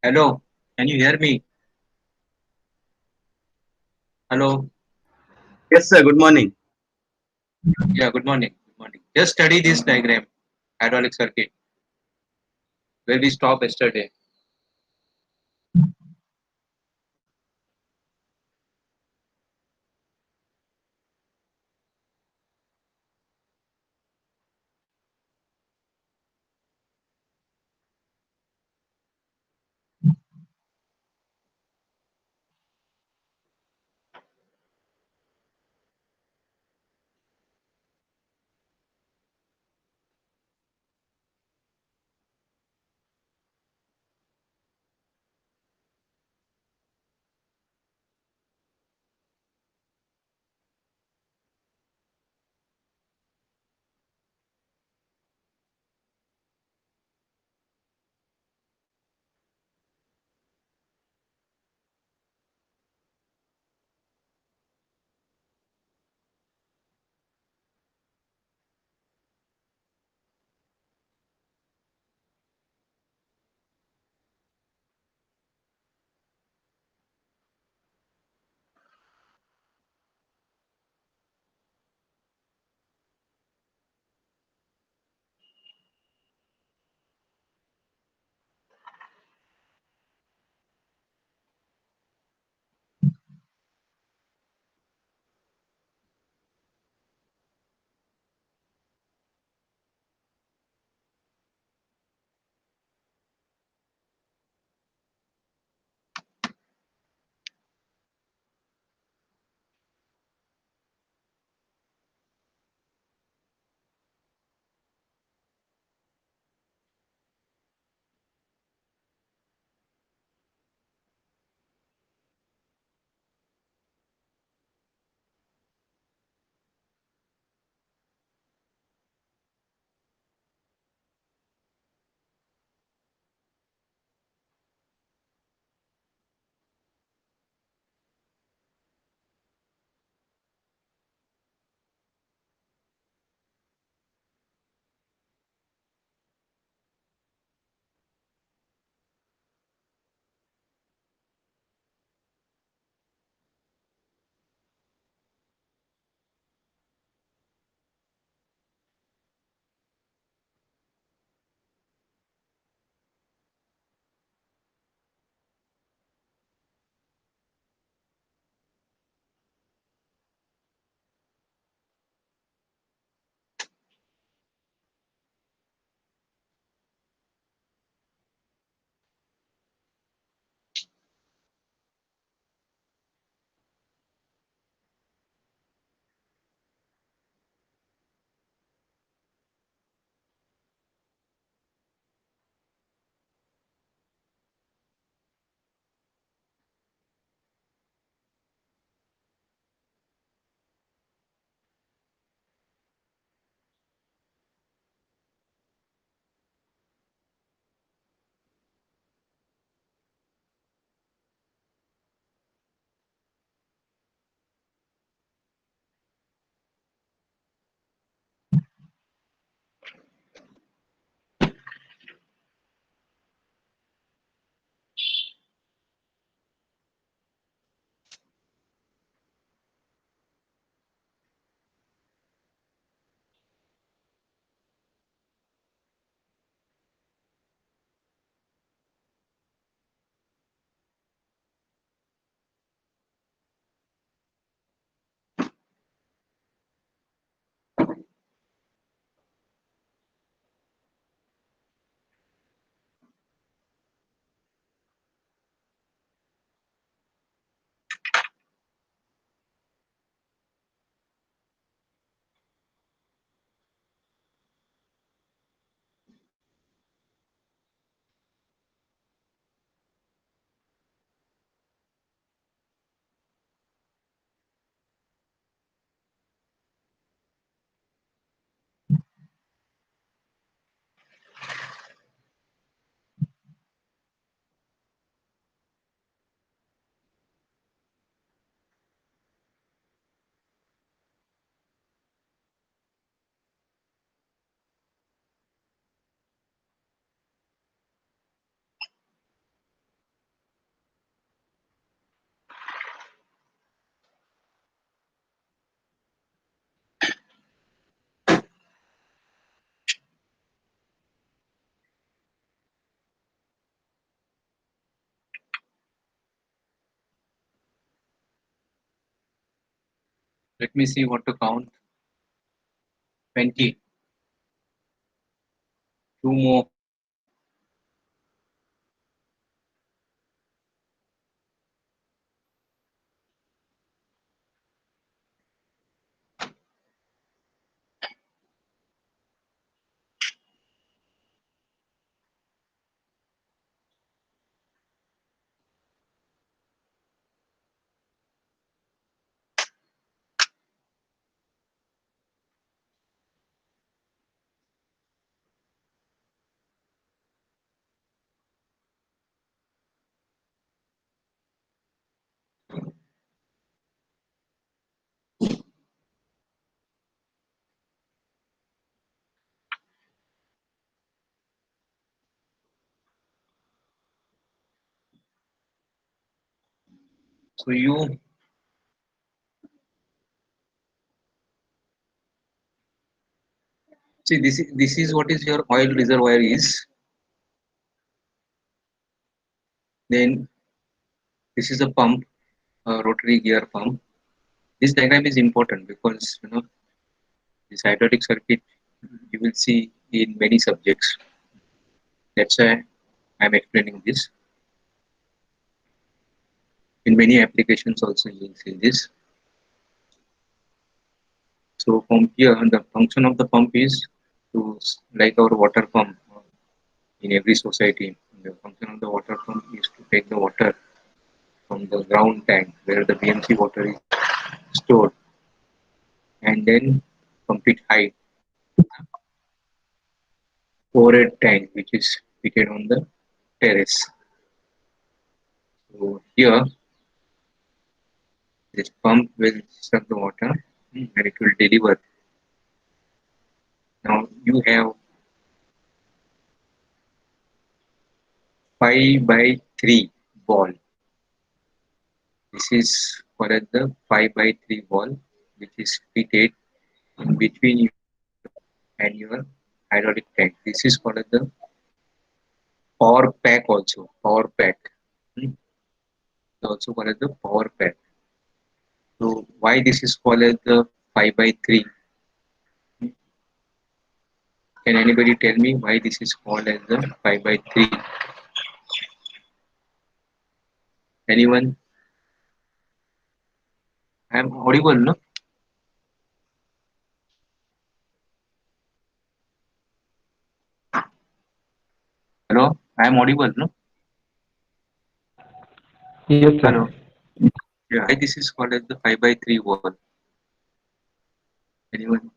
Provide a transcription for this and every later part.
Hello, can you hear me? Hello. Yes, sir. Good morning. Yeah, good morning. Good morning. Just study this diagram, hydraulic circuit, where we stopped yesterday. Let me see what to count. 20. Two more. So you see this is what is your oil reservoir is. Then this is a pump, a rotary gear pump. This diagram is important because this hydraulic circuit you will see in many subjects. That's why I'm explaining this. In many applications also you will see this. So from here, the function of the pump is like our water pump in every society. The function of the water pump is to take the water from the ground tank where the BMC water is stored and then pump it high overhead tank which is fitted on the terrace. So here this pump will suck the water and it will deliver. Now you have 5 by 3 ball. This is called as the 5 by 3 ball which is fitted in between you and your hydraulic tank. This is called as the power pack also. Power pack. Hmm. Also called as the power pack. So why this is called as the 5 by 3? Can anybody tell me why this is called as the 5 by 3? Anyone? I am audible, no? Hello? I am audible, no? Yes, sir. Hello? Yeah. Why this is called as the 5 by 3 wall? Anyone?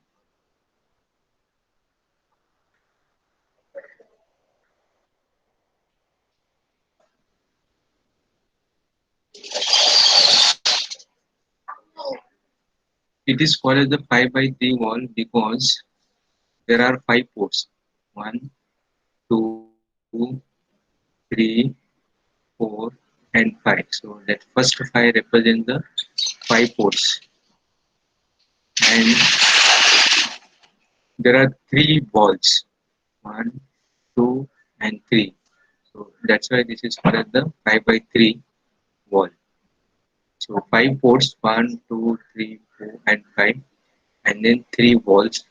It is called as the 5 by 3 wall because there are 5 ports. 1, 2, 3, 4, and 5. So that first 5 represent the 5 ports. And there are 3 balls. 1, 2, and 3. So that's why this is called as the 5 by 3 wall. So 5 ports, 1, 2, 3, 4, and 5. And then 3 walls.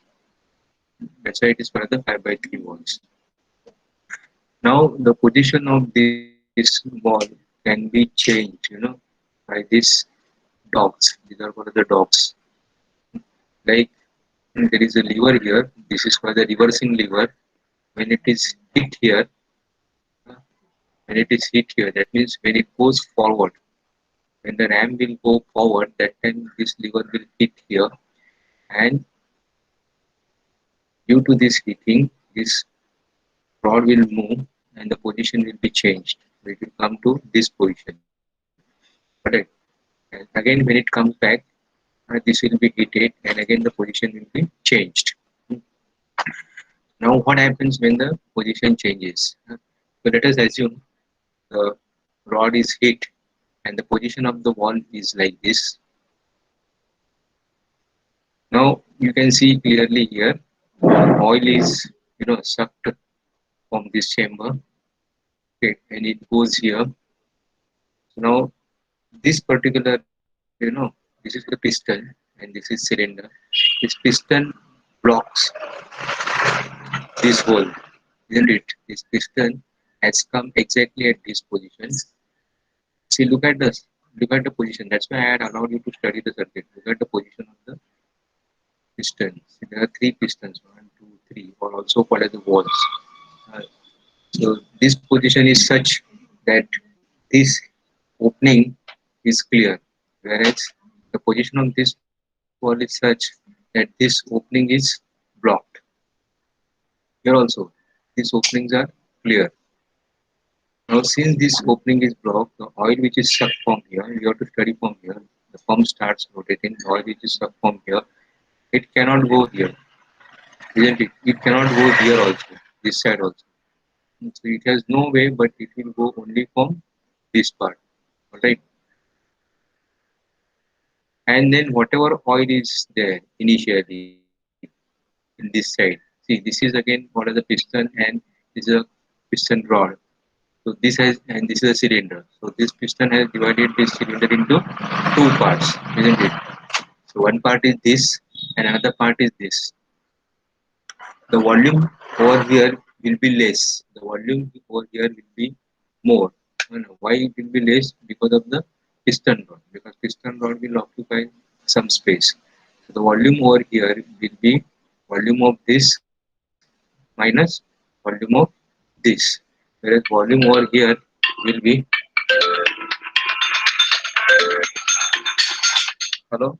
That's why it is called as the 5 by 3 walls. Now the position of this wall can be changed, by these dogs. These are called the dogs. Like there is a lever here. This is called the reversing lever. When it is hit here, that means when it goes forward, when the ram will go forward, that time this lever will hit here, and due to this hitting, this rod will move and the position will be changed. It will come to this position. Correct. And again, when it comes back, this will be heated, and again the position will be changed. Now, what happens when the position changes? So let us assume the rod is hit and the position of the wall is like this. Now you can see clearly here, oil is sucked from this chamber, okay, and it goes here. So now this particular, this is the piston, and this is cylinder. This piston blocks this hole, isn't it? This piston has come exactly at this position. See, look at the position. That's why I had allowed you to study the circuit. Look at the position of the piston. See, there are three pistons, one, two, three, or also called as the walls. Uh, so this position is such that this opening is clear, whereas the position of this wall is such that this opening is blocked. Here also, these openings are clear. Now, since this opening is blocked, the oil which is sucked from here, you have to study from here. The pump starts rotating. The oil which is sucked from here, it cannot go here, isn't it? It cannot go here also, this side also. So it has no way, but it will go only from this part. Alright. And then whatever oil is there initially in this side. See, this is again what is the piston and this is a piston rod. So this has and this is a cylinder. So this piston has divided this cylinder into two parts, isn't it? So one part is this and another part is this. The volume over here will be less. The volume over here will be more. Why it will be less? Because of the piston rod. Because piston rod will occupy some space. So the volume over here will be volume of this minus volume of this. Whereas volume over here will be hello.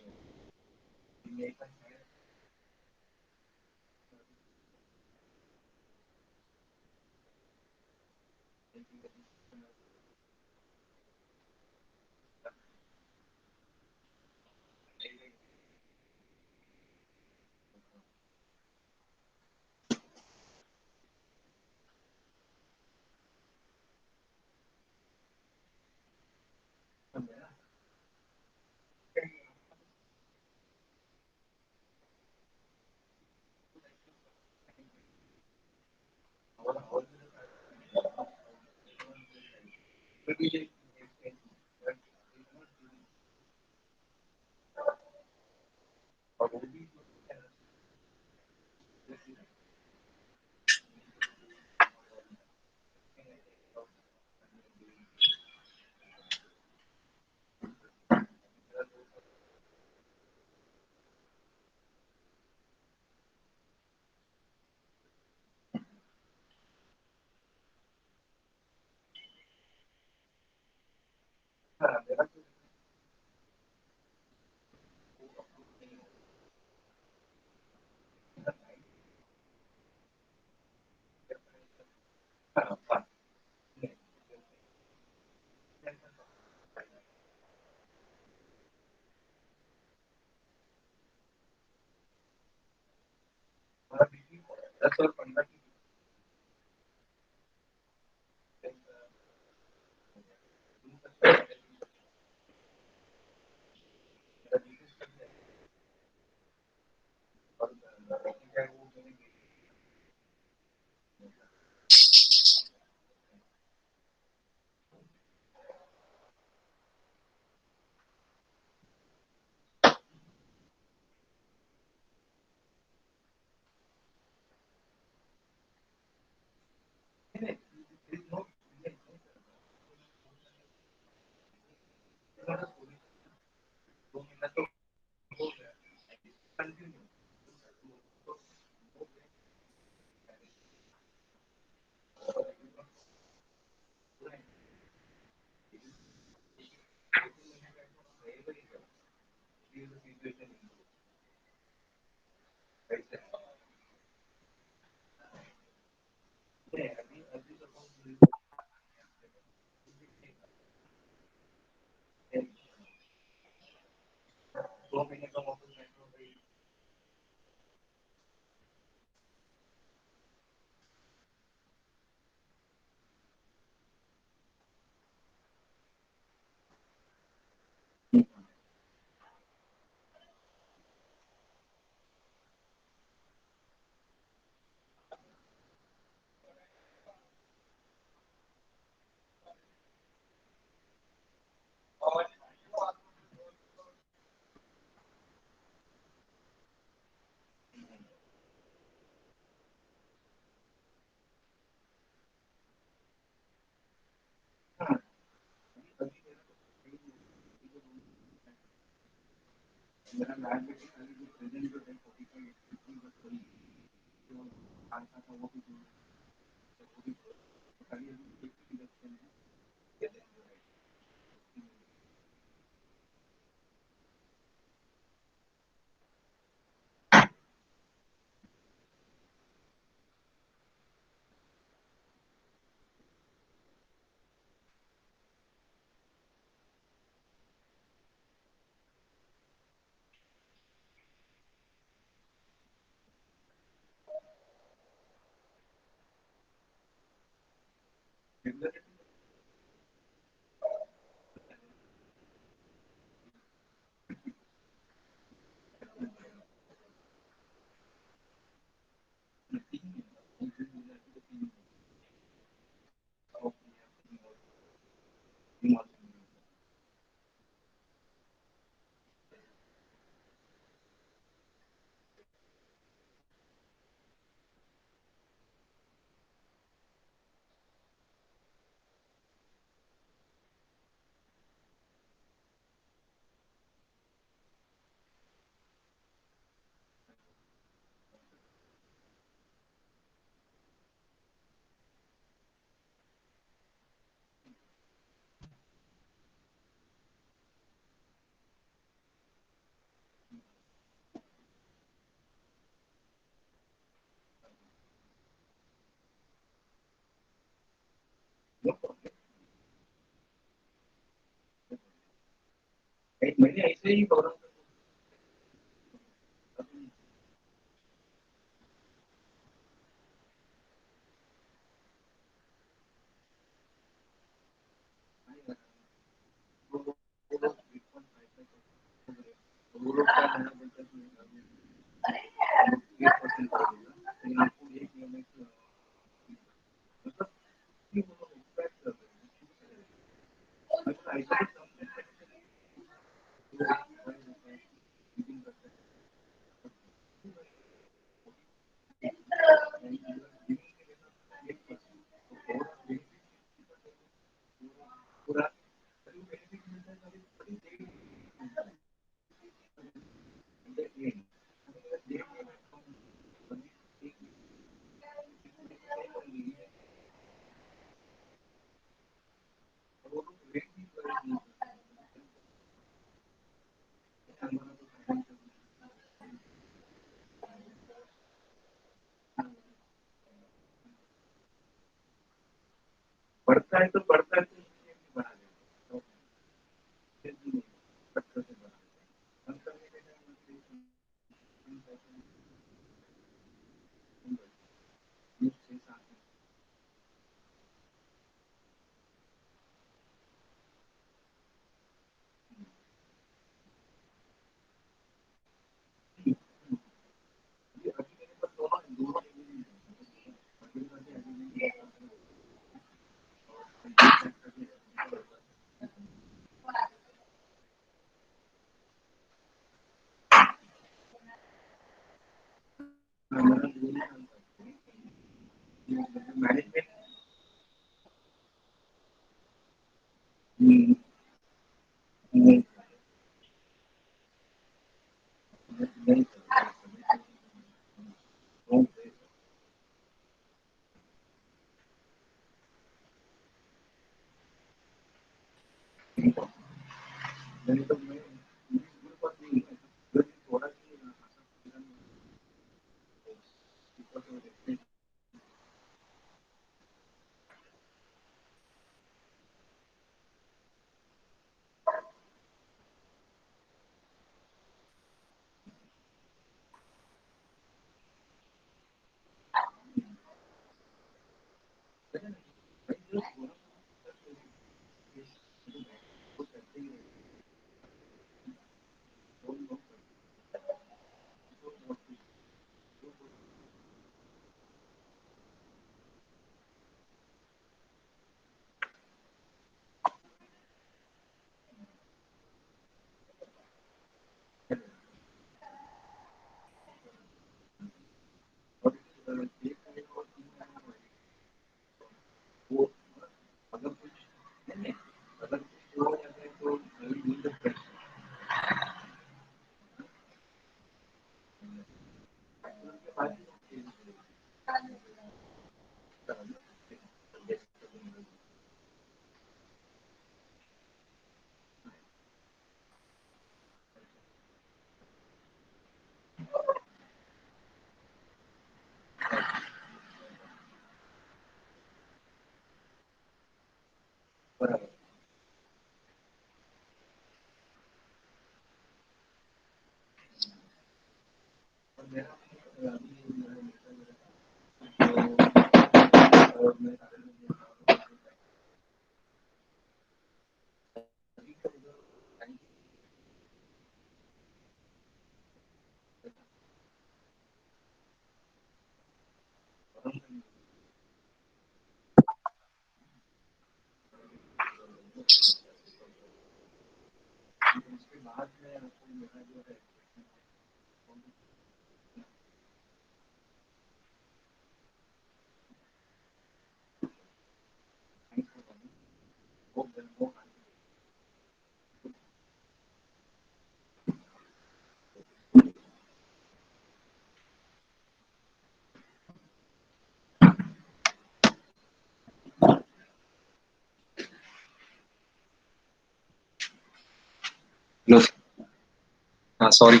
No, sorry.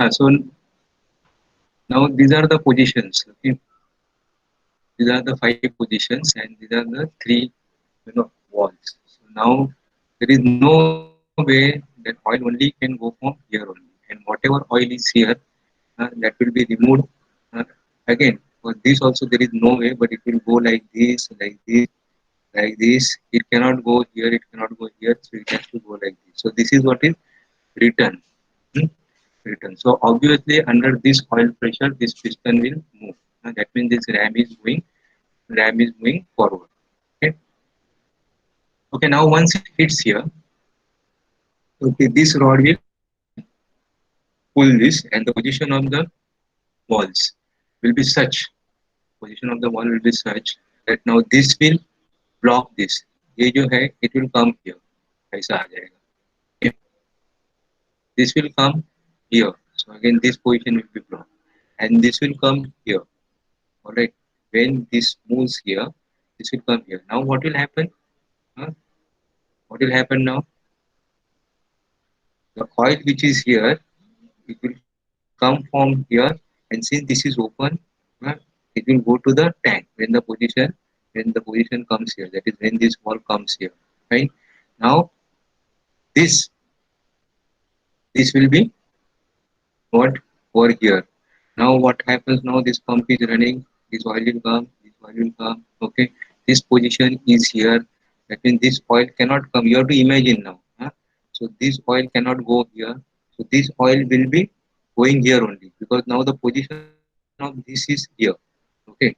So now these are the positions. Okay, these are the five positions, and these are the three, walls. So now there is no way that oil only can go from here only, and whatever oil is here, that will be removed. Uh, Again, for this also there is no way, but it will go like this, like this, like this. It cannot go here, it cannot go here, so it has to go like this. So this is what is written. Hmm? Written. So obviously under this oil pressure, this piston will move. That means this ram is moving forward. Okay. Okay. Now once it hits here, okay, this rod will pull this, and the position of the walls will be such. Position of the wall will be such that now this will block this. ये जो है, it will come here. ऐसा आ जाएगा. Okay. This will come here. So again, this position will be blocked, and this will come here. All right. When this moves here, this will come here. Now what will happen? Huh? What will happen now? The coil which is here, it will come from here, and since this is open, uh, it will go to the tank when the position comes here. That is when this wall comes here. Right. Now this this will be what over here. Now what happens now? This pump is running. This oil will come. This oil will come. Okay. This position is here. That means this oil cannot come. You have to imagine now. Huh? So this oil cannot go here. So this oil will be going here only, because now the position of this is here. Okay.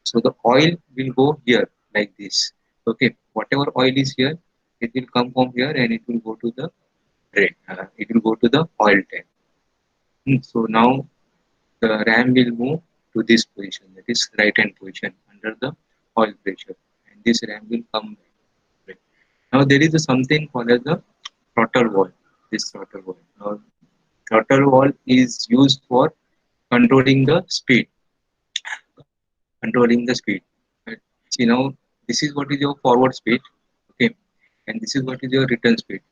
So the oil will go here like this. Okay. Whatever oil is here, it will come from here and it will go to the drain. It will go to the oil tank. So now the ram will move to this position, that is right hand position under the oil pressure, and this ram will come back. Right. Now there is something called as the throttle valve. This throttle valve. Now, throttle valve is used for controlling the speed. Controlling the speed. Right. See now, this is what is your forward speed. Okay, and this is what is your return speed.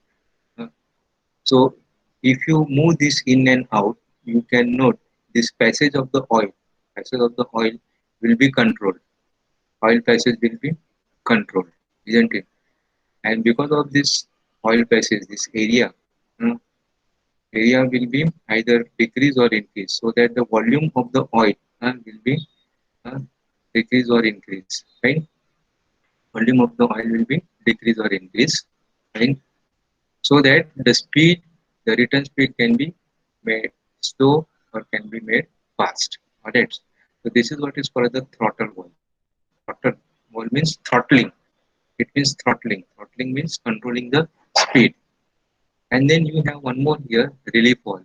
Uh, So if you move this in and out, you can note this passage of the oil will be controlled. Oil passage will be controlled, isn't it? And because of this oil passage, this area will be either decrease or increase, so that the volume of the oil will be uh, decrease or increase, right? Volume of the oil will be decrease or increase, right? So that the speed, the return speed can be made slow or can be made fast. Alright. So this is what is called the throttle valve. Throttle valve means throttling. It means throttling. Throttling means controlling the speed. And then you have one more here, relief valve.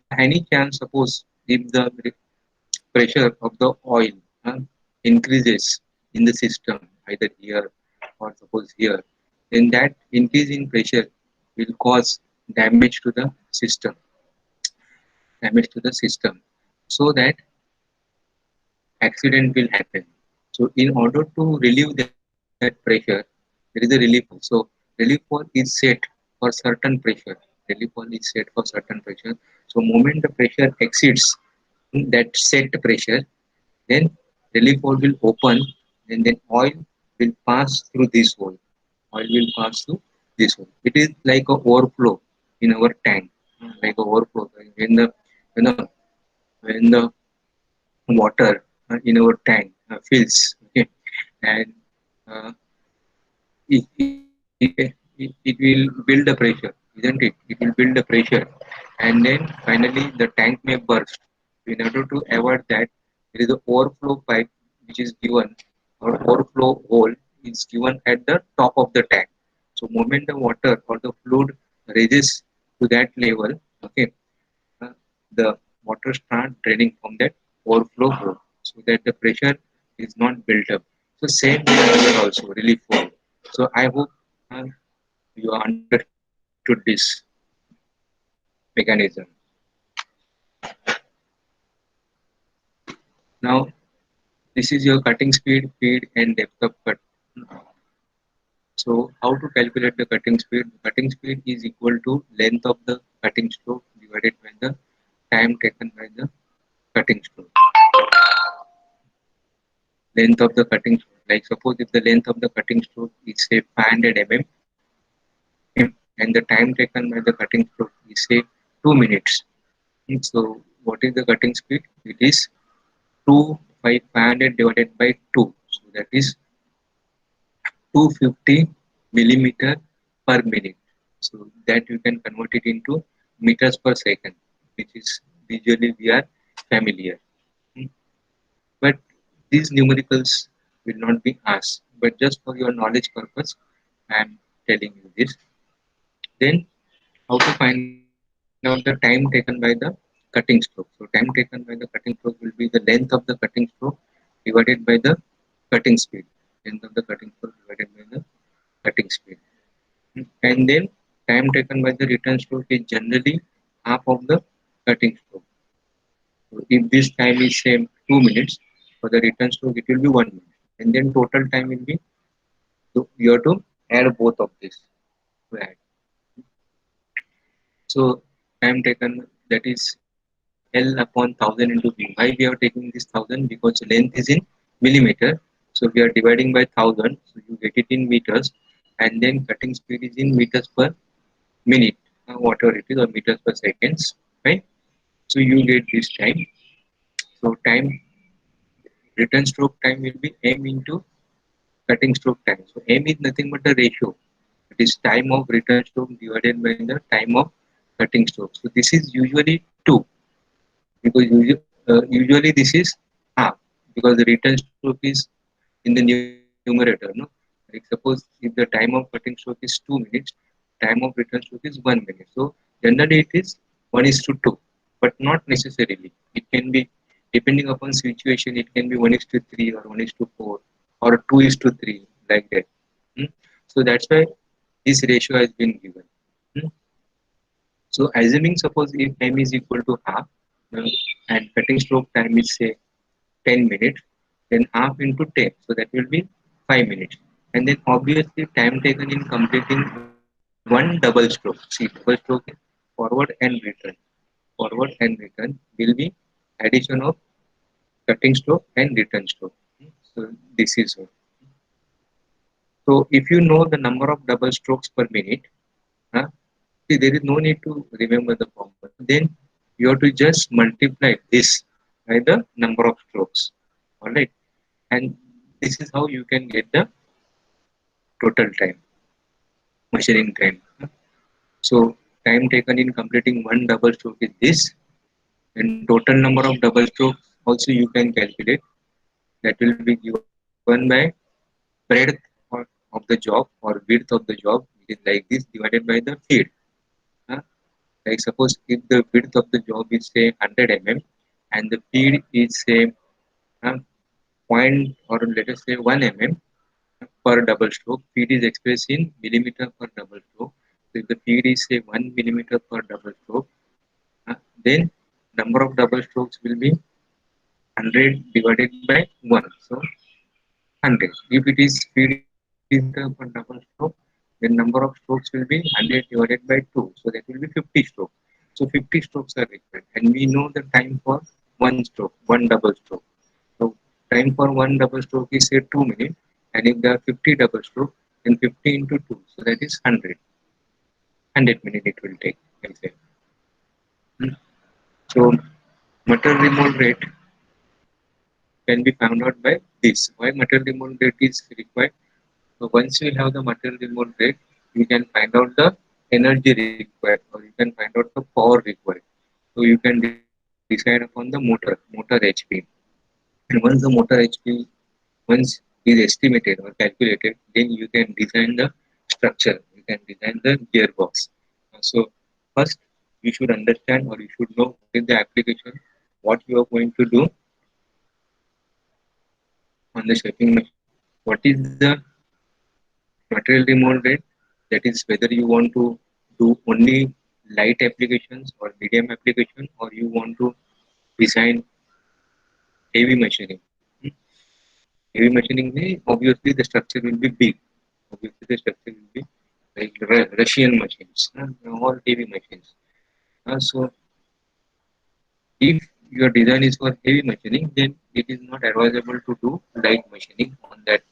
By any chance, suppose if the pressure of the oil uh, increases in the system, either here or suppose here, then that increase in pressure will cause damage to the system, damage to the system, so that accident will happen. So in order to relieve that pressure, there is a relief valve. So relief valve is set for certain pressure. Relief valve is set for certain pressure. So moment the pressure exceeds that set pressure, then relief valve will open, and then oil will pass through this hole. Oil will pass through this hole. It is like a overflow in our tank, like a overflow. When the water in our tank fills, okay, and uh, it will build a pressure, isn't it? It will build a pressure, and then finally the tank may burst. In order to avoid that, there is an overflow pipe which is given, or overflow hole is given at the top of the tank. So, moment the water or the fluid raises to that level, okay, uh, the water start draining from that overflow hole, so that the pressure is not built up. So same here also relief valve. So I hope uh, you understood this mechanism. Now this is your cutting speed, feed, and depth of cut. So how to calculate the cutting speed? The cutting speed is equal to length of the cutting stroke divided by the time taken by the cutting stroke. Length of the cutting stroke. Like suppose if the length of the cutting stroke is say 500 mm, okay, and the time taken by the cutting stroke is say 2 minutes. So what is the cutting speed? It is 2 by 500 divided by 2. So that is 250 millimeter per minute. So that you can convert it into meters per second, which is usually we are familiar. Hmm. But these numericals will not be asked. But just for your knowledge purpose, I am telling you this. Then how to find out the time taken by the cutting stroke? So time taken by the cutting stroke will be the length of the cutting stroke divided by the cutting speed. Length of the cutting stroke divided by the cutting speed. And then time taken by the return stroke is generally half of the cutting stroke. So if this time is same 2 minutes, for the return stroke it will be 1 minute. And then total time will be, so you have to add both of this to add. So time taken, that is L upon 1000 into B. Why we are taking this 1000? Because length is in millimeter. So we are dividing by 1000. So you get it in meters. And then cutting speed is in meters per minute, whatever it is, or meters per seconds, right? So you get this time. So time, return stroke time will be m into cutting stroke time. So m is nothing but a ratio. It is time of return stroke divided by the time of cutting stroke. So this is usually 2, because usually this is half, because the return stroke is in the numerator, no? Like suppose if the time of cutting stroke is 2 minutes, time of return stroke is 1 minute. So generally it is 1:2, but not necessarily. It can be, depending upon situation, it can be 1:3 or 1:4 or 2:3, like that. Hmm. So that's why this ratio has been given. Hmm. So assuming suppose if m is equal to half, uh, and cutting stroke time is say 10 minutes, then half into 10, so that will be 5 minutes. And then obviously time taken in completing one double stroke. See, double stroke is forward and return. Forward and return will be addition of cutting stroke and return stroke. So this is all. So if you know the number of double strokes per minute, huh, see, there is no need to remember the formula. Then you have to just multiply this by the number of strokes. All right, and this is how you can get the total time, measuring time. So time taken in completing one double stroke is this, and total number of double strokes also you can calculate. That will be given by breadth of the job or width of the job. It is like this divided by the feet. Huh? Like suppose if the width of the job is say 100 mm and the feed is say uh, point or let us say 1 mm per double stroke. Feed is expressed in millimeter per double stroke. So if the feed is say 1 millimeter per double stroke, uh, then number of double strokes will be 100 divided by 1. So 100. If it is feed is millimeter per double stroke, then number of strokes will be 100 divided by 2. So that will be 50 strokes. So 50 strokes are required. And we know the time for one stroke, one double stroke. So time for one double stroke is say 2 minutes. And if there are 50 double stroke, then 50 into 2. So that is 100. 100 minutes it will take. I'll say. Hmm. So material removal rate can be found out by this. Why material removal rate is required? So once you have the material removal rate, you can find out the energy required or you can find out the power required. So you can decide upon the motor HP. And once the motor HP once is estimated or calculated, then you can design the structure. You can design the gearbox. So first you should understand or you should know what is the application, what you are going to do on the shaping machine, what is the material removal rate, that is whether you want to do only light applications or medium application or you want to design heavy machining. Heavy machining means obviously the structure will be big. Obviously the structure will be like Russian machines, all heavy machines. So if your design is for heavy machining, then it is not advisable to do light machining on that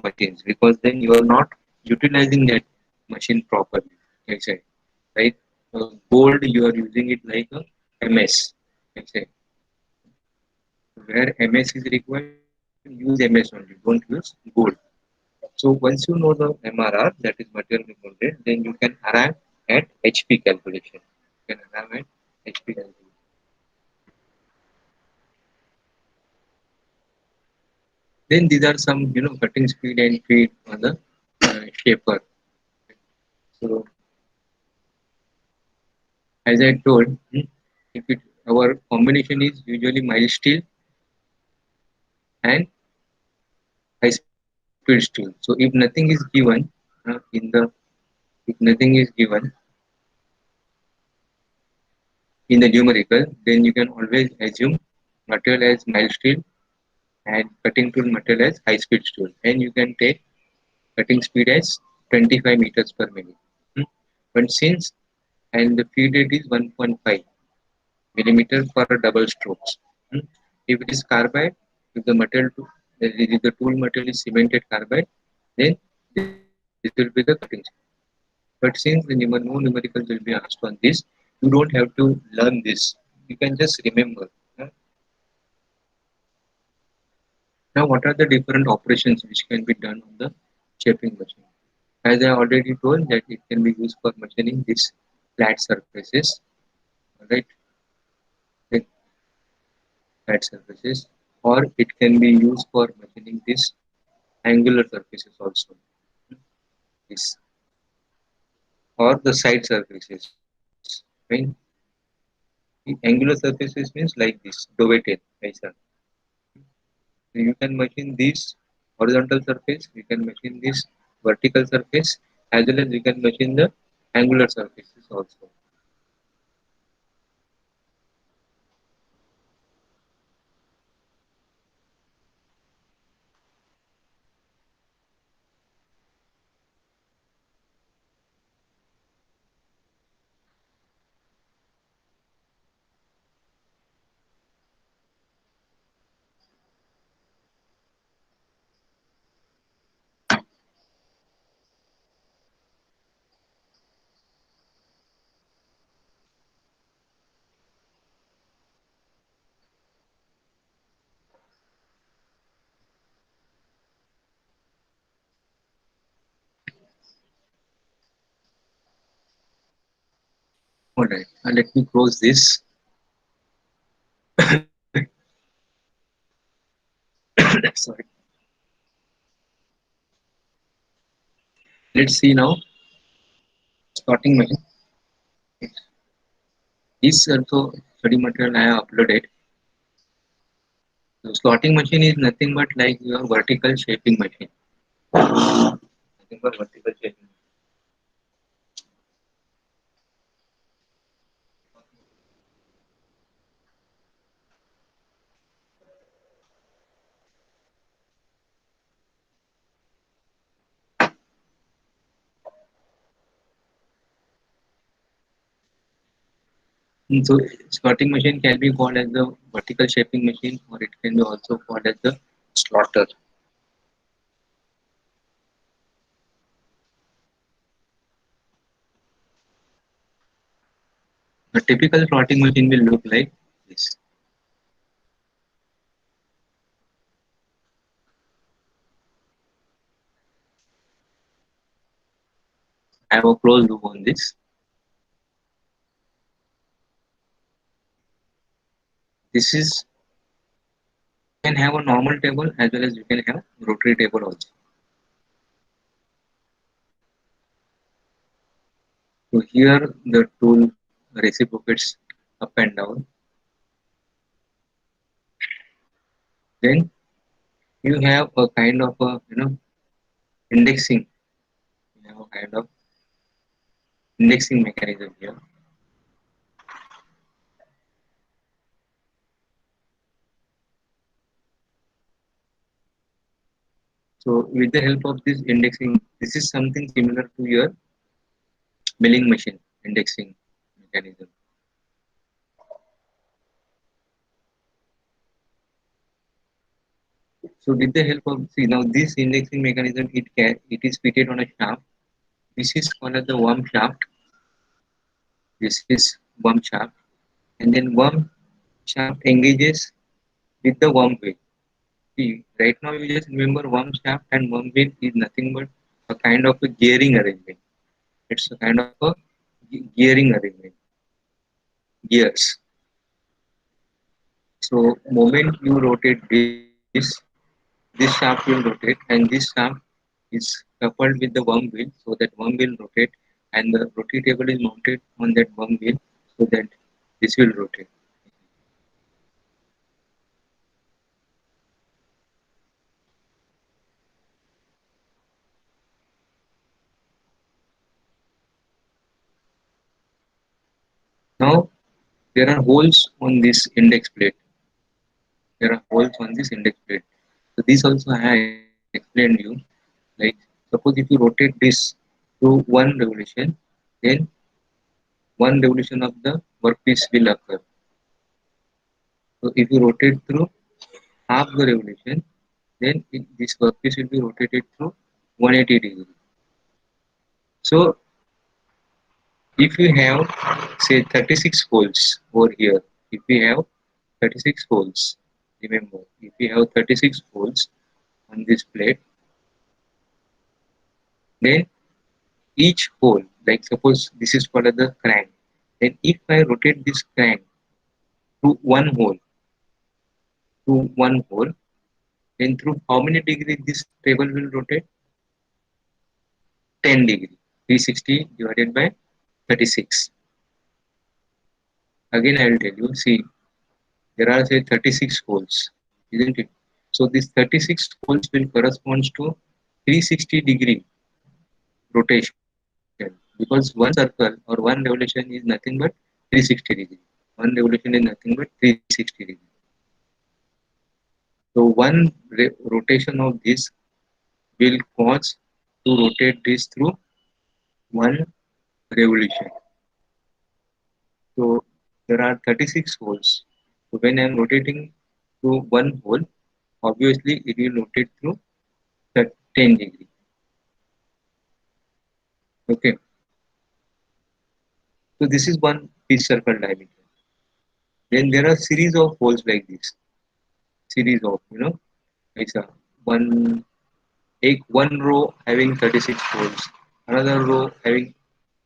machines, because then you are not utilizing that machine properly. I say, right? Gold you are using it like a MS. I say, where MS is required, use MS only. Don't use gold. So once you know the MRR, that is material removal rate, then you can arrive at HP calculation. You can arrive at HP calculation. Then these are some cutting speed and feed on the shaper. So as I told, if it our combination is usually mild steel and high speed steel. So if nothing is given if nothing is given in the numerical, then you can always assume material as mild steel and cutting tool material as high speed tool, and you can take cutting speed as 25 meters per minute. Hmm. But since and the feed rate is 1.5 millimeter per double strokes. Hmm. If it is carbide, if the material if the tool material is cemented carbide, then this will be the cutting speed. But since the no numericals will be asked on this, you don't have to learn this. You can just remember. Huh? Now, what are the different operations which can be done on the shaping machine? As I already told that it can be used for machining these flat surfaces, right? Like flat surfaces, or it can be used for machining these angular surfaces also. This or the side surfaces, right? The angular surfaces means like this, doveted, ऐसा. So you can machine this horizontal surface, you can machine this vertical surface, as well as you can machine the angular surfaces also. All right. Let me close this. Sorry. Let's see now. Starting machine. This also study material I have uploaded. So slotting machine is nothing but like your vertical shaping machine. Nothing but vertical shaping. So slotting machine can be called as the vertical shaping machine, or it can be also called as the slotter. A typical slotting machine will look like this. I have a closed loop on this. This is, you can have a normal table as well as you can have rotary table also. So here the tool reciprocates up and down. Then you have a kind of a indexing. You have a kind of indexing mechanism here. So with the help of this indexing, this is something similar to your milling machine indexing mechanism. So with the help of, see now this indexing mechanism, it is fitted on a shaft. This is called as the worm shaft. This is worm shaft, and then worm shaft engages with the worm wheel. See, right now you just remember worm shaft and worm wheel is nothing but a kind of a gearing arrangement. It's a kind of a gearing arrangement, gears. So moment you rotate this shaft will rotate, and this shaft is coupled with the worm wheel, so that worm will rotate, and the rotatable is mounted on that worm wheel, so that this will rotate. Now there are holes on this index plate. There are holes on this index plate. So this also I have explained you. Like suppose if you rotate this through one revolution, then one revolution of the workpiece will occur. So if you rotate through half the revolution, then this workpiece will be rotated through 180 degrees. So if you have say 36 holes over here, if we have 36 holes, remember if we have 36 holes on this plate, then each hole, like suppose this is called as the crank, then if I rotate this crank to one hole, then through how many degrees this table will rotate? 10 degree. 360 divided by 36. Again I will tell you, see, there are say 36 holes, isn't it? So this 36 holes will correspond to 360 degree rotation, because one circle or one revolution is nothing but 360 degree. One revolution is nothing but 360 degree. So one rotation of this will cause to rotate this through one revolution. So there are 36 holes. So when I am rotating through one hole, obviously it will rotate through the 10 degree. Okay. So this is one pitch circle diameter. Then there are series of holes like this. Series of, it's a one one row having 36 holes, another row having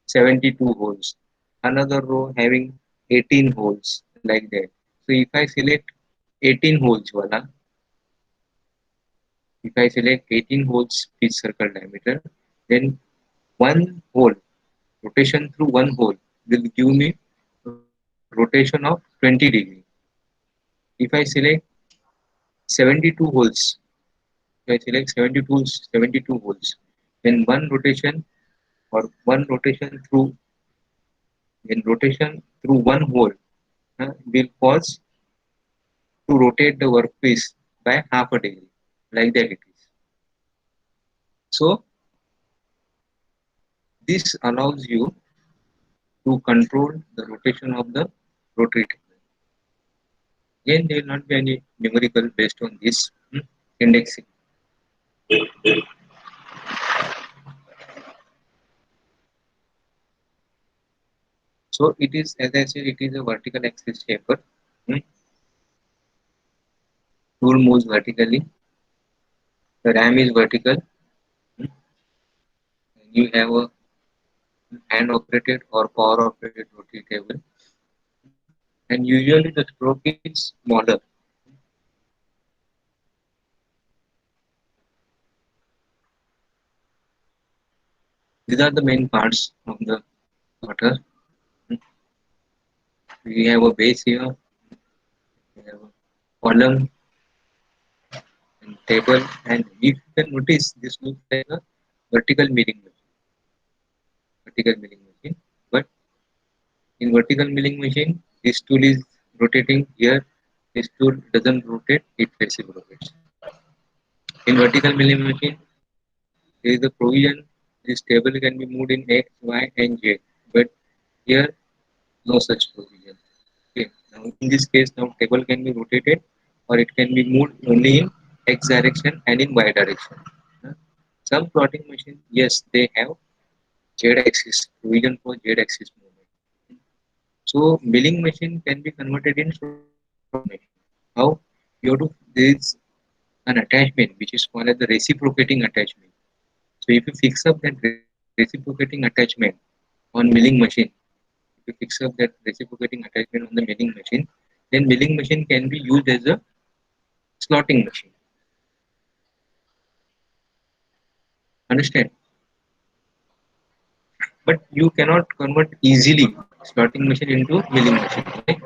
72 holes. another row having 18 holes like that. So if I select 18 holes, voila, if I select 18 holes pitch circle diameter, then one hole, rotation through one hole will give me rotation of 20 degree. If I select 72 holes, if I select 72 holes, then one rotation through one hole will cause to rotate the workpiece by half a degree, like that it is. So this allows you to control the rotation of the rotary table. Again, there will not be any numerical based on this indexing. So it is, as I said, it is a vertical axis shaper. Hmm. Tool moves vertically. The ram is vertical. Hmm. You have a hand operated or power operated rotary table. And usually the stroke is smaller. These are the main parts of the motor. We have a base here, we have a column and table, and if you can notice, this looks like a vertical milling machine. Vertical milling machine. But in vertical milling machine, this tool is rotating here. This tool doesn't rotate; it reciprocates. In vertical milling machine, there is a provision. This table can be moved in X, Y, and Z. But here, no such provision. Okay. Now, in this case, now table can be rotated or it can be moved only in X direction and in Y direction. Uh, Some plotting machines, yes, they have Z axis, provision for Z axis movement. So, milling machine can be converted in slotting machine. How? You have to, there is an attachment which is called as the reciprocating attachment. So, if you fix up that reciprocating attachment on milling machine, if you fix up that reciprocating attachment on the milling machine, then milling machine can be used as a slotting machine. Understand? But you cannot convert easily slotting machine into milling machine. Why?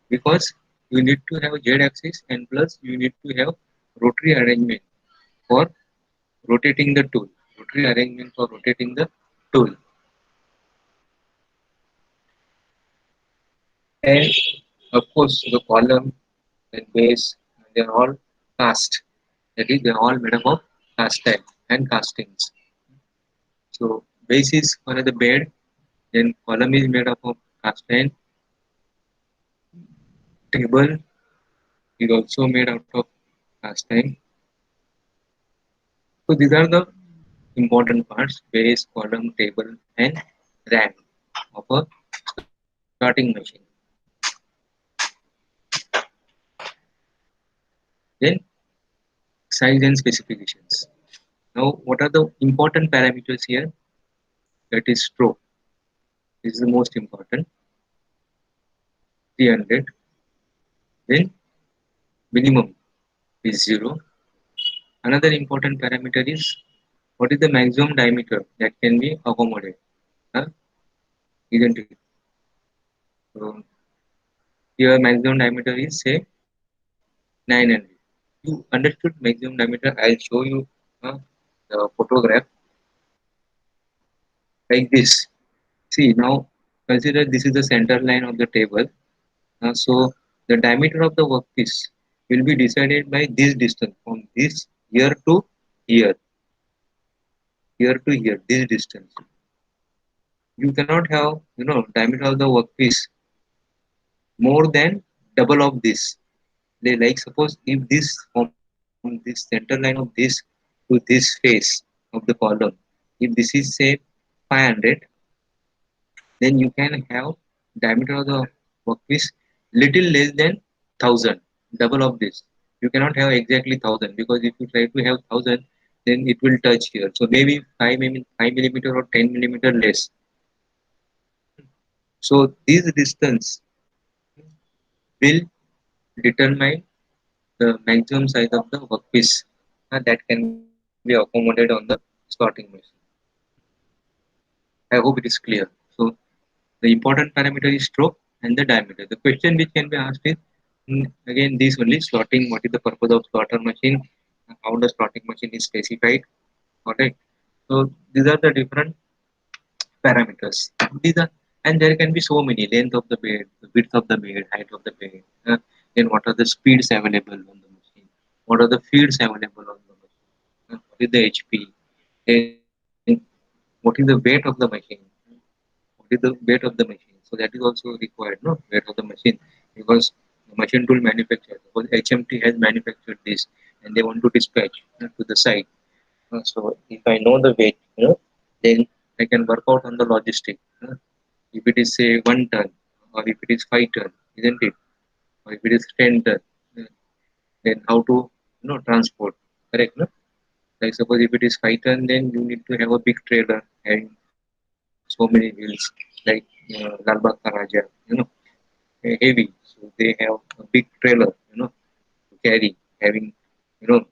Because you need to have Z axis and plus you need to have rotary arrangement for rotating the tool. Rotary arrangement for rotating the tool. And of course the column and base, they are all cast. That is, they are all made up of cast iron and castings. So base is for the bed, then column is made up of cast iron, table is also made out of cast iron. So these are the important parts: base, column, table, and ram of a starting machine. Then size and specifications. Now, what are the important parameters here? That is stroke. This is the most important. 300. Then minimum is 0. Another important parameter is what is the maximum diameter that can be accommodated. Huh? Isn't it? So here maximum diameter is say 900. You understood maximum diameter? I'll show you the photograph like this. See now, consider this is the center line of the table. So the diameter of the workpiece will be decided by this distance from this here to here, here to here. This distance. You cannot have diameter of the workpiece more than double of this. Like suppose if this from this center line of this to this face of the column, if this is say 500, then you can have diameter of the workpiece little less than 1000, double of this. You cannot have exactly 1000 because if you try to have 1000, then it will touch here. So maybe 5 millimeter or 10 millimeter less. So this distance will determine the maximum size of the workpiece that can be accommodated on the slotting machine. I hope it is clear. So the important parameter is stroke and the diameter. The question which can be asked is again this only slotting. What is the purpose of slotter machine? How the slotting machine is specified? Alright. So these are the different parameters. These are, and there can be so many: length of the bed, the width of the bed, height of the bed. Then what are the speeds available on the machine? What are the feeds available on the machine? What is the HP? Then what is the weight of the machine? What is the weight of the machine? So that is also required, no, weight of the machine, because the machine tool manufacturer, suppose HMT has manufactured this and they want to dispatch to the site. So if I know the weight, then I can work out on the logistic. If it is say 1 ton, or if it is 5 ton, isn't it? Or if it is 10 ton, uh, then how to transport? Correct, no? Like suppose if it is 5 ton, then you need to have a big trailer having so many wheels, like Lal Bagh Ka Raja, heavy. So they have a big trailer, to carry, having you know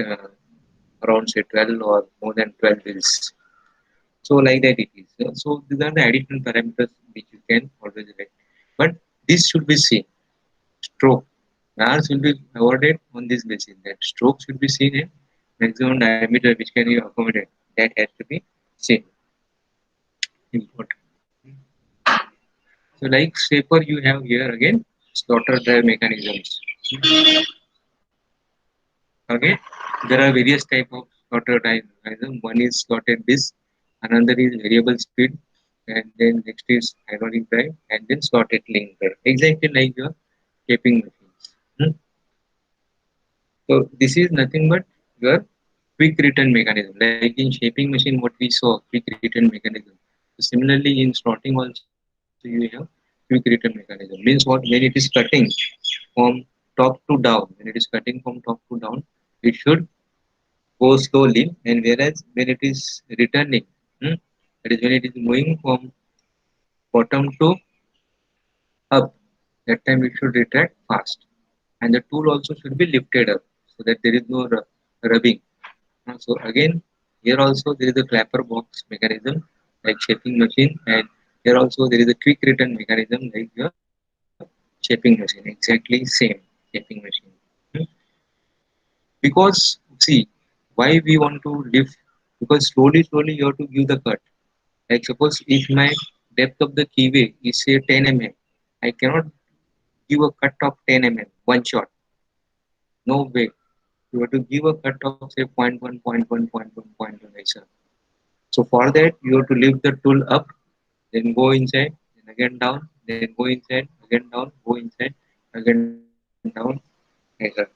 uh, around say 12 or more than 12 wheels. So like that it is. So these are the additional parameters which you can always write. But this should be seen. Stroke. Errors will be avoided on this basis. That stroke should be seen in maximum diameter which can be accommodated. That has to be seen. Important. So like shaper you have here again slaughter drive mechanisms. Okay, there are various type of slaughter drive mechanism. One is slotted disc, another is variable speed, and then next is ironic drive, and then slotted link drive. Exactly like your shaping machines. So this is nothing but your quick return mechanism. Like in shaping machine, what we saw, quick return mechanism. So similarly, in slotting also you have quick return mechanism. Means what? When it is cutting from top to down, when it is cutting from top to down, it should go slowly, and whereas when it is returning, hmm, that is when it is moving from bottom to up, that time it should retract fast, and the tool also should be lifted up so that there is no rubbing. So again, here also there is a clapper box mechanism like shaping machine, and here also there is a quick return mechanism like your shaping machine. Exactly same shaping machine. Hmm. Because see why we want to lift, because slowly you have to give the cut. Like suppose if my depth of the keyway is say 10 mm, I cannot give a cut of 10 mm one shot. No way. You have to give a cut of say point 0.1, point 0.1, point 0.1, point 0.1 like so. So for that you have to lift the tool up, then go inside, then again down, then go inside, again down, go inside, again down, like that.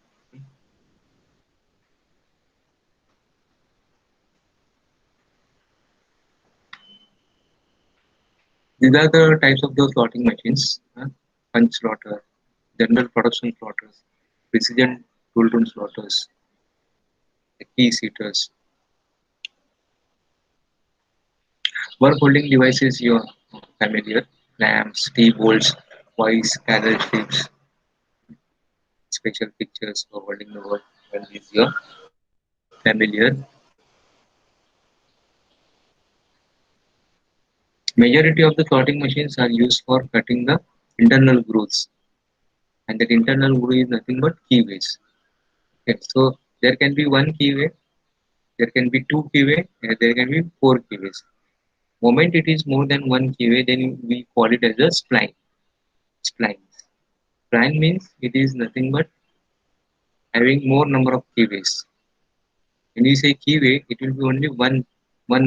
These are the types of those slotting machines: punch slotter, general production slotters, precision tool room slotters, the key seaters. Work holding devices you're familiar: clamps, T-bolts, vice, carriage strips, special pictures for holding the work when is you're familiar. Majority of the slotting machines are used for cutting the internal grooves, and that internal groove is nothing but keyways. Okay, so there can be one keyway, there can be two keyway, and there can be four keyways. Moment it is more than one keyway, then we call it as a spline. Splines. Spline means it is nothing but having more number of keyways. When you say keyway, it will be only one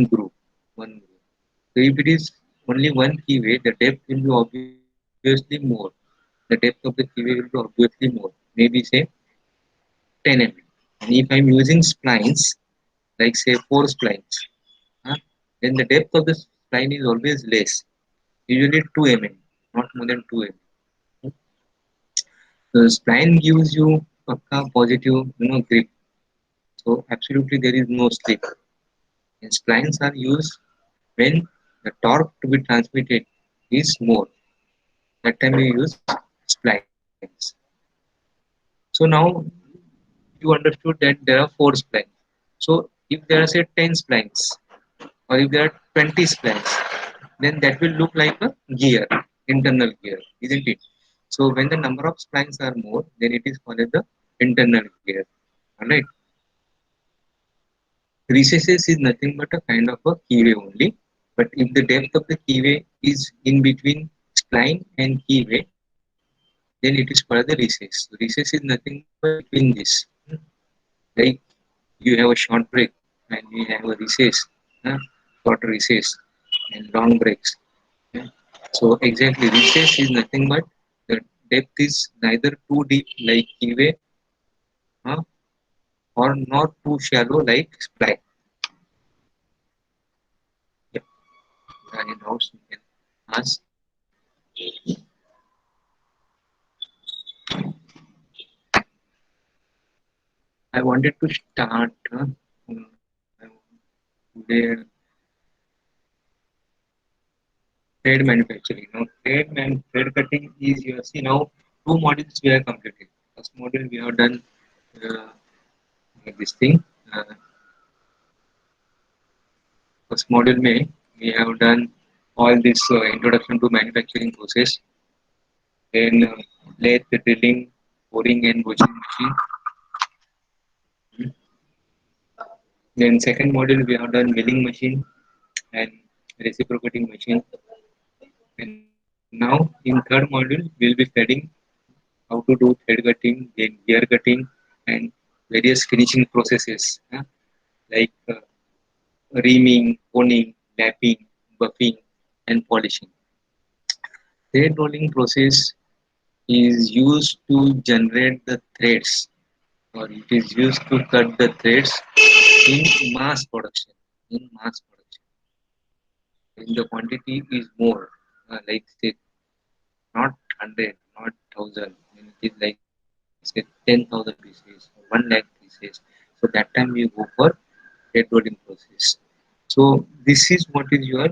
group. One group. So if it is only one keyway, the depth will be obviously more. The depth of the keyway will be obviously more. Maybe say 10 mm. And if I'm using splines, like say 4 splines, huh, then the depth of the spline is always less. Usually 2 mm, not more than 2 mm. The spline gives you a positive, grip. So absolutely there is no slip. And splines are used when the torque to be transmitted is more. That time we use splines. So now you understood that there are 4 splines. So if there are say 10 splines or if there are 20 splines, then that will look like a gear, internal gear, isn't it? So when the number of splines are more, then it is called as the internal gear. Alright. Recesses is nothing but a kind of a keyway only. But if the depth of the keyway is in between spline and keyway, then it is called the recess. So recess is nothing but between this. Like you have a short break and you have a recess, uh, short recess and long breaks. Yeah. So exactly, recess is nothing but the depth is neither too deep like keyway uh, or not too shallow like spline. Yeah. Any doubts you can ask. I wanted to start today trade manufacturing. Now, trade cutting is you see now 2 modules we have completed. First module we have done uh, this thing. First module May we have done all this introduction to manufacturing process, then lathe drilling, boring and washing machine. Then second module we have done milling machine and reciprocating machine. And now in third module we'll be studying how to do thread cutting, then gear cutting, and various finishing processes like reaming, honing, lapping, buffing, and polishing. Thread rolling process is used to generate the threads, or it is used to cut the threads in mass production. In mass production, when the quantity is more, like say not 100, not 1000, when it is like say 10,000 pieces or 1 lakh pieces. So that time you go for thread rolling process. So this is what is your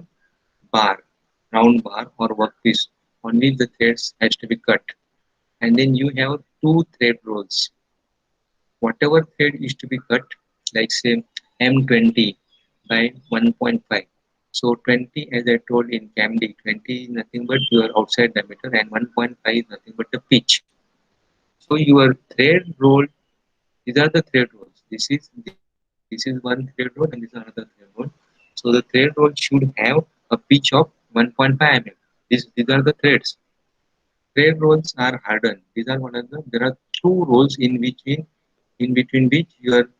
bar, round bar or workpiece. Only the threads has to be cut, and then you have 2 thread rolls. Whatever thread is to be cut, like say M20 by 1.5. So 20, as I told in CAMD, 20 is nothing but your outside diameter, and 1.5 is nothing but the pitch. So your thread roll, these are the thread rolls. This is one thread roll and this is another thread roll. So the thread roll should have a pitch of 1.5 mm. These are the threads. Thread rolls are hardened. These are one of the there are 2 rolls in between which your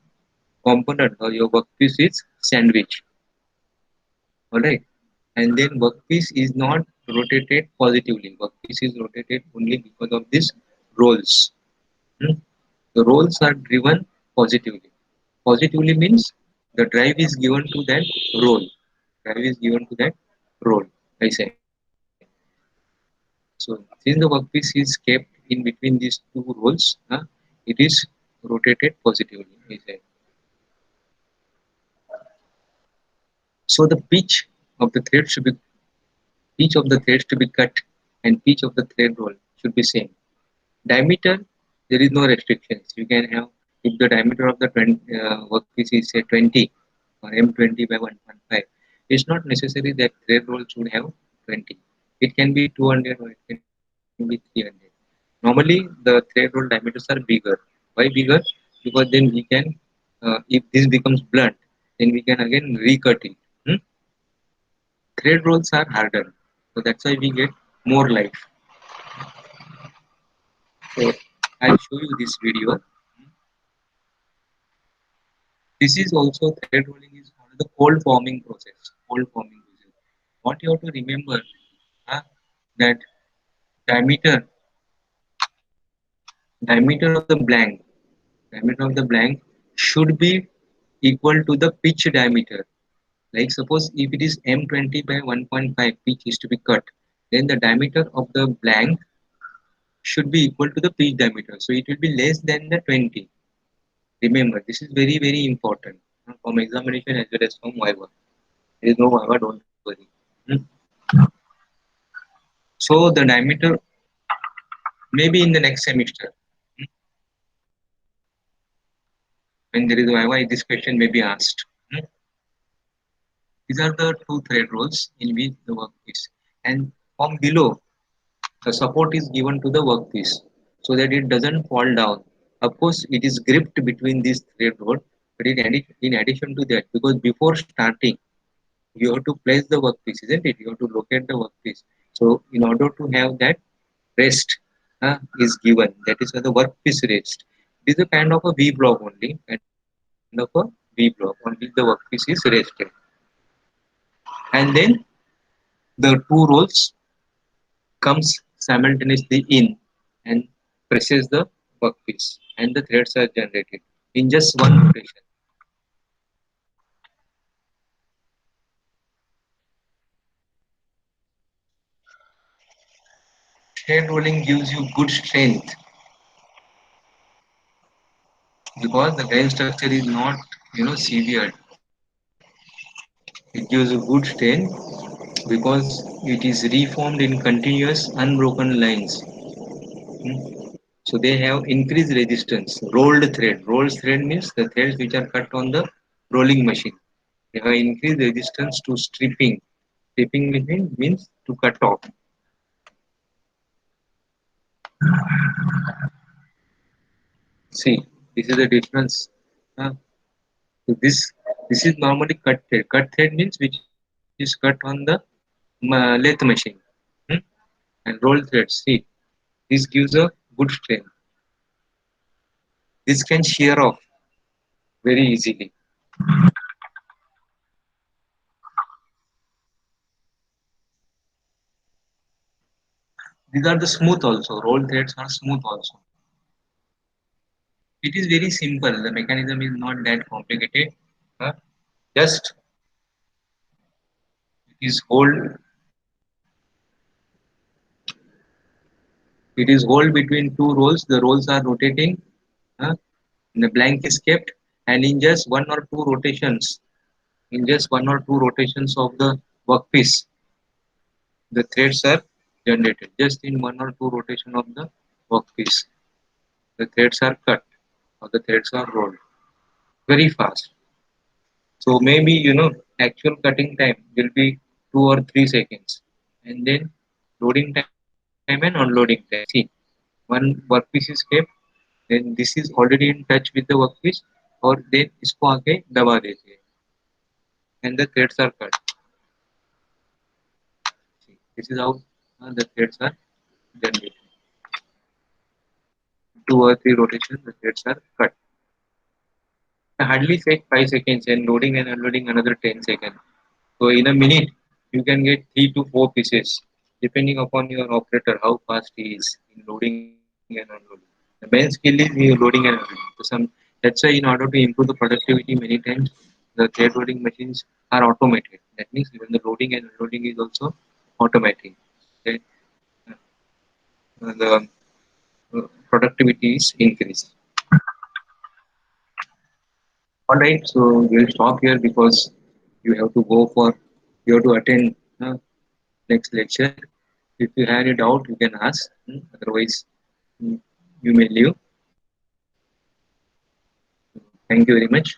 component or your workpiece is sandwiched. Alright. And then workpiece is not rotated positively. Workpiece is rotated only because of these rolls. Hmm. The rolls are driven positively. Positively means the drive is given to that roll. Drive is given to that roll, I say. So since the workpiece is kept in between these 2 rolls, it is rotated positively, I say. So the pitch of the threads to be cut and pitch of the thread roll should be same. Diameter, there is no restrictions. You can have if the diameter of the workpiece is say 20 or M20 by 1.5. It's not necessary that thread roll should have 20. It can be 200 or it can be 300. Normally, the thread roll diameters are bigger. Why bigger? Because then we can, if this becomes blunt, then we can again recut it. Hmm? Thread rolls are harder, so that's why we get more life. So I'll show you this video. This is also thread rolling is called the cold forming process. Cold forming process. What you have to remember uh, that diameter diameter of the blank diameter of the blank should be equal to the pitch diameter. Like suppose if it is M20 by 1.5 pitch is to be cut, then the diameter of the blank should be equal to the pitch diameter. So it will be less than the 20. Remember, this is very, very important from examination as well as from Viva. There is no Viva, don't worry. Hmm? So the diameter maybe in the next semester, hmm, when there is a Viva, this question may be asked. Hmm. These are the two thread rolls in which the workpiece, and from below the support is given to the workpiece so that it doesn't fall down. Of course, it is gripped between these thread roll, but in addition to that, because before starting, you have to place the workpiece, isn't it? You have to locate the workpiece. So, in order to have that rest is given, that is the workpiece rest. It is a kind of a V block only, kind of a V block on which the workpiece is rested. And then the two rolls comes simultaneously in and presses the workpiece and the threads are generated in just one rotation. Thread rolling gives you good strength because the grain structure is not severed. It gives you good strength because it is reformed in continuous unbroken lines. So they have increased resistance. Rolled thread. Rolled thread means the threads which are cut on the rolling machine. They have increased resistance to stripping. Stripping means to cut off. See, this is the difference. Uh, so this is normally cut thread. Cut thread means which is cut on the lathe machine. Hmm? And rolled thread. See, this gives a good strength. This can shear off very easily. These are the smooth also. Rolled threads are smooth also. It is very simple. The mechanism is not that complicated. Uh, just it is hold. It is hold between two rolls. The rolls are rotating. Uh, the blank is kept, and in just one or two rotations of the workpiece, the threads are generated. Just in one or two rotation of the workpiece, the threads are cut or the threads are rolled very fast. So maybe actual cutting time will be 2 or 3 seconds, and then loading time and unloading time. See, one workpiece is kept, then this is already in touch with the workpiece, और then इसको आके दबा देते हैं, and the threads are cut. See, this is how the threads are generated. 2 or 3 rotations, the threads are cut. Hardly take 5 seconds, and loading and unloading another 10 seconds. So in a minute, you can get 3 to 4 pieces, depending upon your operator how fast he is in loading and unloading. The main skill is in loading and unloading. So that's why in order to improve the productivity, many times the thread loading machines are automated. That means even the loading and unloading is also automatic. Okay. The productivity is increased. All right, so we'll stop here because you have to go for you have to attend next lecture. If you have any doubt, you can ask. Otherwise, mm, you may leave. Thank you very much.